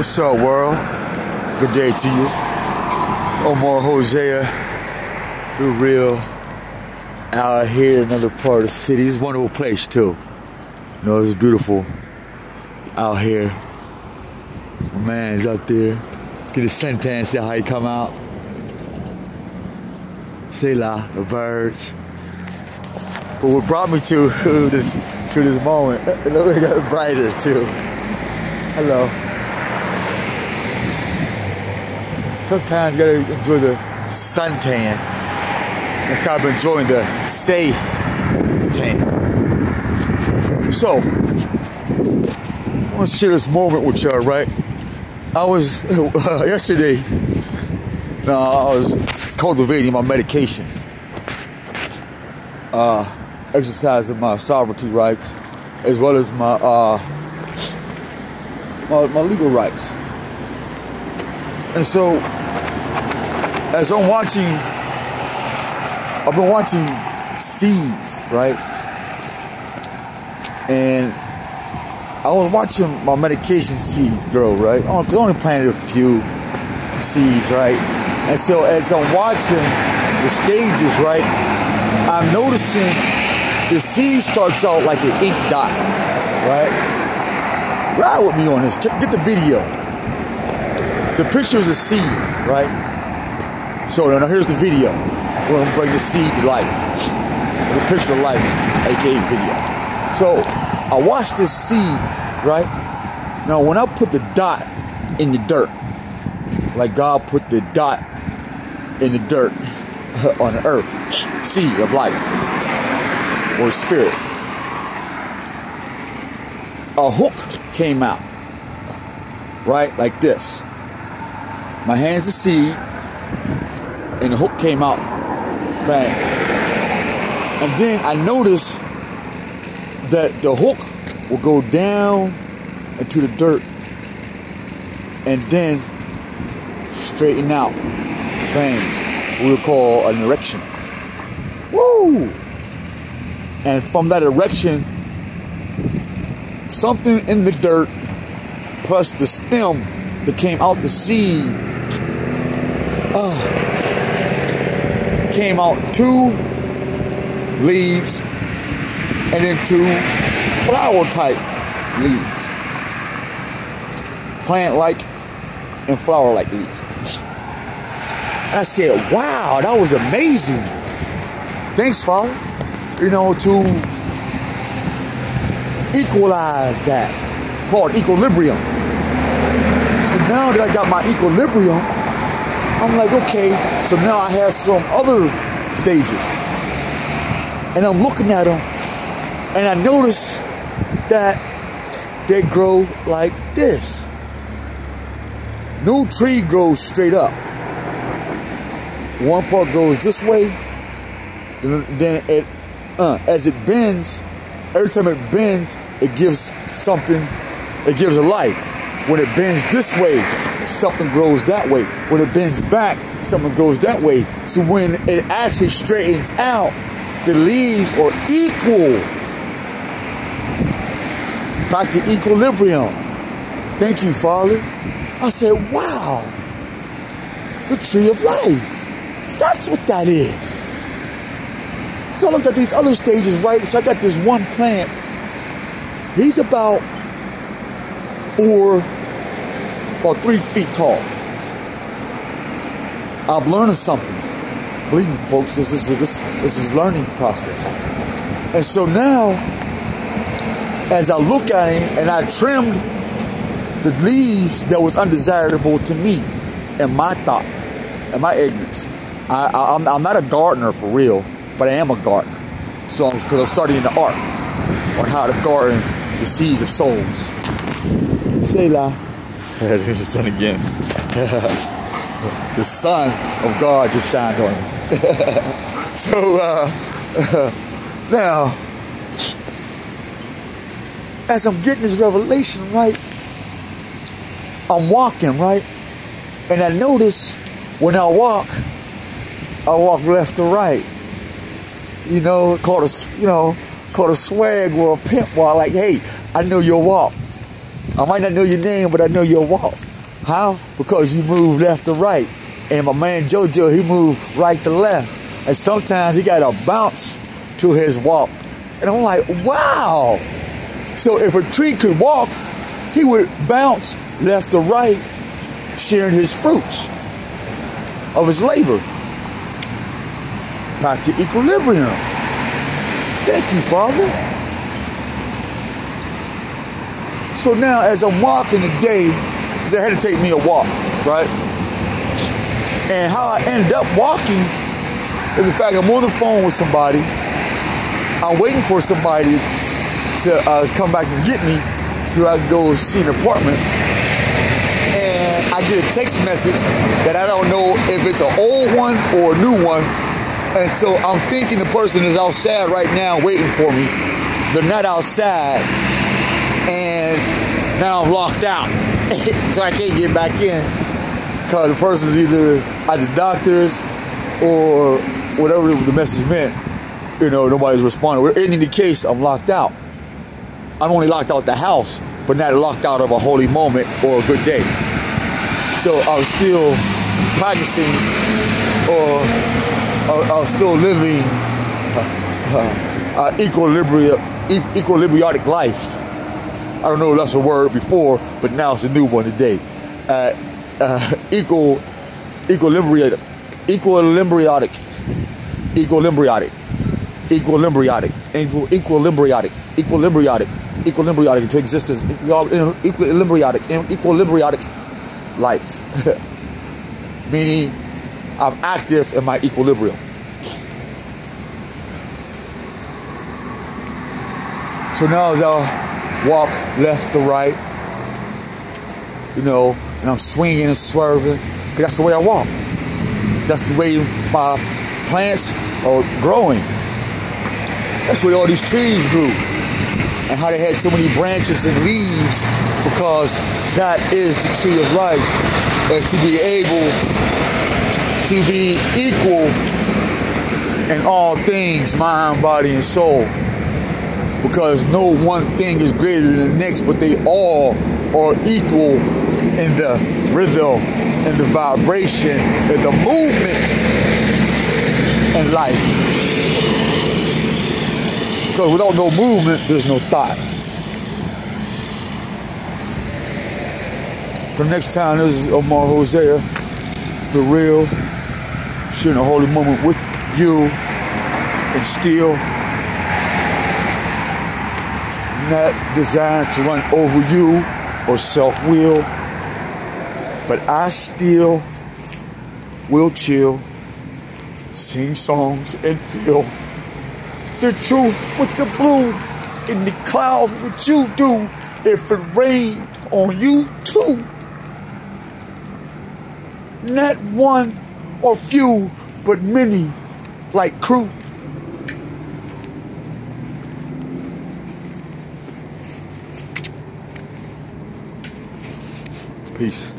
What's up, world? Good day to you. Omar Hosea, the real, out here in another part of the city. It's a wonderful place too. You know, it's beautiful out here. My man's out there. Get his suntan, see how he come out. Say la, the birds. But what brought me to this moment, it got brighter too. Hello. Sometimes you gotta enjoy the suntan and stop enjoying the say tan. So, I want to share this moment with y'all, right? I was, yesterday, I was cultivating my medication, exercising my sovereignty rights, as well as my legal rights. And so, as I've been watching seeds, right? And I was watching my medication seeds grow, right? Because I only planted a few seeds, right? And so, as I'm watching the stages, right, I'm noticing the seed starts out like an ink dot, right? Ride with me on this. Get the video. The picture is a seed, right? So now here's the video. We're gonna bring the seed to life. The picture of life, aka video. So I watched this seed, right? Now when I put the dot in the dirt, like God put the dot in the dirt on the earth, seed of life or spirit, a hook came out, right? Like this. My hand's the seed, and the hook came out, bang. And then I noticed that the hook will go down into the dirt, and then straighten out, bang. We would call an erection. Woo! And from that erection, something in the dirt, plus the stem that came out the seed, came out 2 leaves and then 2 flower type leaves, plant like and flower like leaves. And I said, wow, that was amazing. Thanks, Father. You know, to equalize that, called equilibrium. So now that I got my equilibrium, I'm like, okay, so now I have some other stages. And I'm looking at them, and I notice that they grow like this. No tree grows straight up. One part grows this way, then it, as it bends, every time it bends, it gives something, it gives a life. When it bends this way, something grows that way. When it bends back, something grows that way. So when it actually straightens out, the leaves are equal. Back to equilibrium. Thank you, Father. I said, wow, the tree of life. That's what that is. So I looked at these other stages, right? So I got this one plant. He's about 3 feet tall. I'm learning something. Believe me, folks, this is learning process. And so now, as I look at him and I trimmed the leaves that was undesirable to me and my thought and my ignorance. I'm not a gardener for real, but I am a gardener. So because I'm studying the art on how to garden the seeds of souls. Say la. There's the sun again. The sun of God just shined on me. So now, as I'm getting this revelation, right, I'm walking, right, and I notice when I walk left to right. You know, called a swag or a pimp walk. Like, hey, I know your walk. I might not know your name, but I know your walk. How? Because you move left to right. And my man JoJo, he moved right to left. And sometimes he got to bounce to his walk. And I'm like, wow. So if a tree could walk, he would bounce left to right, sharing his fruits of his labor. Back to equilibrium. Thank you, Father. So now as I'm walking today, because it had to take me a walk, right? And how I ended up walking is the fact I'm on the phone with somebody. I'm waiting for somebody to come back and get me so I can go see an apartment. And I get a text message that I don't know if it's an old one or a new one. And so I'm thinking the person is outside right now waiting for me. They're not outside. And now I'm locked out. So I can't get back in because the person's either at the doctor's or whatever the message meant. You know, nobody's responding. In any case, I'm locked out. I'm only locked out the house, but not locked out of a holy moment or a good day. So I was still practicing, or I was still living equilibriotic life. I don't know if that's a word before, but now it's a new one today. Equilibriotic. Equilibriotic into existence, equilibriotic life. Meaning I'm active in my equilibrium. So now as I walk left to right, you know, and I'm swinging and swerving, because that's the way I walk. That's the way my plants are growing. That's where all these trees grew. And how they had so many branches and leaves, because that is the tree of life. And to be able to be equal in all things, mind, body, and soul. Because no one thing is greater than the next, but they all are equal in the rhythm, in the vibration, in the movement in life. Because without no movement, there's no thought. The next time, this is Omar Hosea, the real, sharing a holy moment with you, and still not designed to run over you or self-will, but I still will chill, sing songs, and feel the truth with the blue in the clouds, what you do if it rained on you too. Not one or few, but many, like crew. Peace.